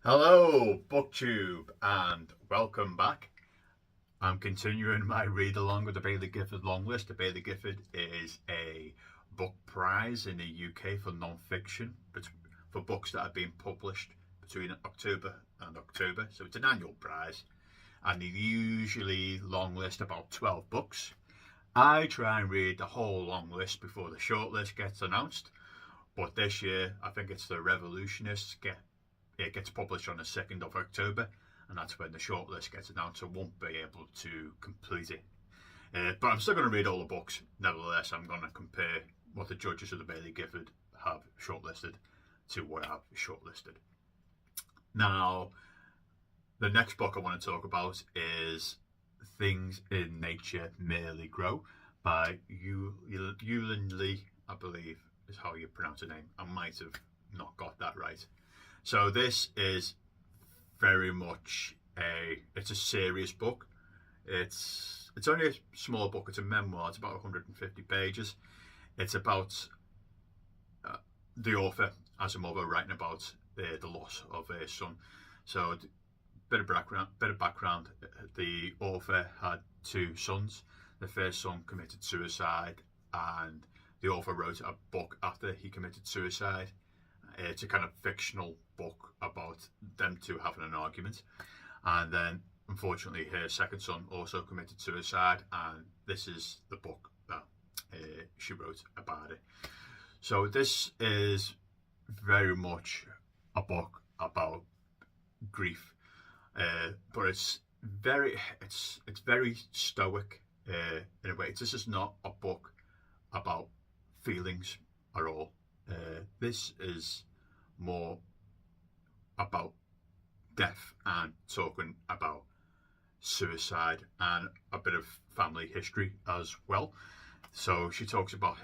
Hello, BookTube, and welcome back. I'm continuing my read along with the Baillie Gifford Longlist. The Baillie Gifford is a book prize in the UK for non-fiction, for books that have been published between October and October. So it's an annual prize, and they usually long list about 12 books. I try and read the whole long list before the shortlist gets announced, but this year I think it's the Revolutionists it gets published on the 2nd of October, and that's when the shortlist gets announced. So I won't be able to complete it. But I'm still going to read all the books. Nevertheless, I'm going to compare what the judges of the Baillie Gifford have shortlisted to what I've shortlisted. Now, the next book I want to talk about is Things in Nature Merely Grow by Yiyun Li, I believe is how you pronounce the name. I might have not got that right. So this is very much it's a serious book. It's only a small book. It's a memoir. It's about 150 pages. It's about the author as a mother writing about the loss of her son. So bit of background. The author had two sons. The first son committed suicide, and the author wrote a book after he committed suicide. It's a kind of fictional book about them two having an argument, and then unfortunately her second son also committed suicide, and this is the book that she wrote about it. So this is very much a book about grief, but it's very stoic in a way. This is not a book about feelings at all. This is more about death and talking about suicide and a bit of family history as well. So she talks about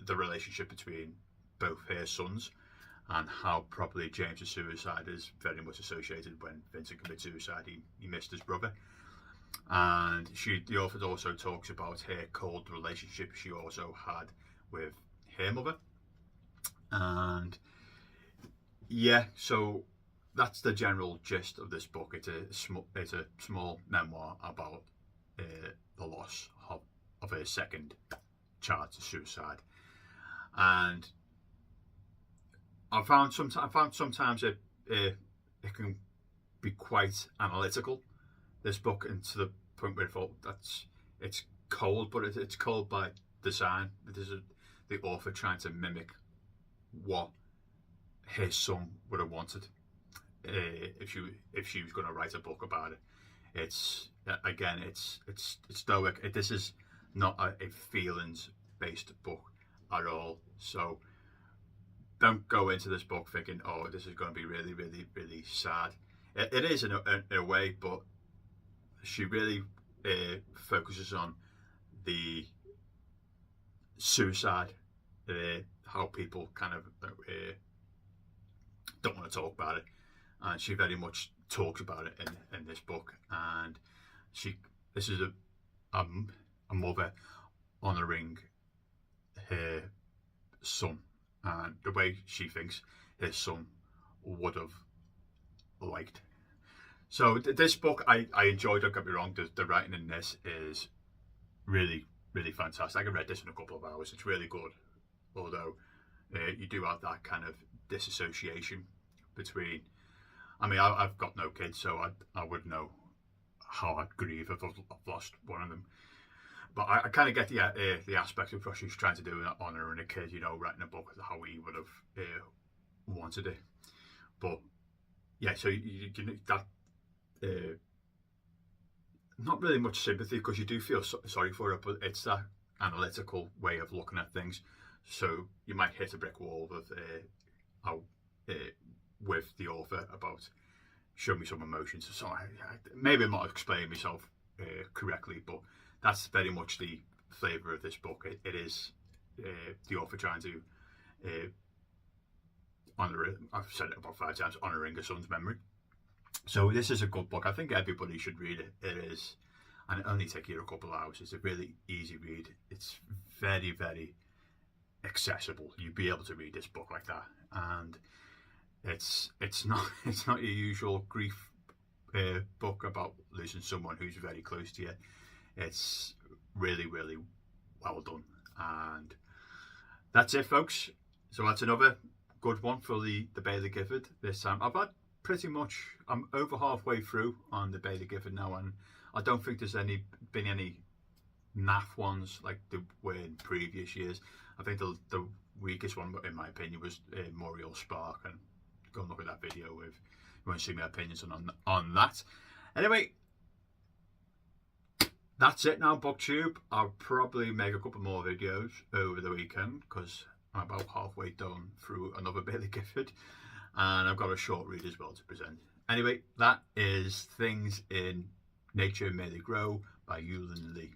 the relationship between both her sons, and how probably James's suicide is very much associated when Vincent committed suicide. He missed his brother. And the author also talks about her cold relationship she also had with her mother. And yeah, so that's the general gist of this book. It's a small memoir about the loss of her second child to suicide. And I found sometimes it can be quite analytical, this book, and to the point where I thought it's cold, but it's cold by design. The author trying to mimic what his son would have wanted if she was going to write a book about it. It's stoic. This is not a feelings based book at all. So don't go into this book thinking, oh, this is going to be really, really, really sad. It is in a way, but she really focuses on the suicide, how people kind of don't want to talk about it, and she very much talks about it in this book. And this is a mother honouring her son, and the way she thinks his son would have liked. So this book I enjoyed. Don't get me wrong. The writing in this is really, really fantastic. I read this in a couple of hours. It's really good, although you do have that kind of disassociation between. I mean, I've got no kids, so I would know how I'd grieve if I've lost one of them. But I kind of get the aspect of what she's trying to do in honouring a kid, writing a book how he would have wanted it. But yeah, so you that not really much sympathy, because you do feel sorry for it, but it's that analytical way of looking at things. So you might hit a brick wall with the author about show me some emotions. So maybe I'm not explaining myself correctly, but that's very much the flavour of this book. It is the author trying to honour it. I've said it about 5 times, honouring a son's memory. So this is a good book. I think everybody should read it. It is, and it only takes you a couple of hours. It's a really easy read. It's very, very accessible. You'd be able to read this book like that. And it's not it's not your usual grief book about losing someone who's very close to you. It's really, really well done. And that's it, folks. So that's another good one for the Baillie Gifford this time. I've had pretty much, I'm over halfway through on the Baillie Gifford now, and I don't think there's been any naff ones like there were in previous years. I think the weakest one, in my opinion, was Muriel Spark, and go and look at that video if you want to see my opinions on that. Anyway, that's it now, BookTube. I'll probably make a couple more videos over the weekend because I'm about halfway done through another Baillie Gifford, and I've got a short read as well to present. Anyway, that is Things in Nature May They Grow by Yiyun Li.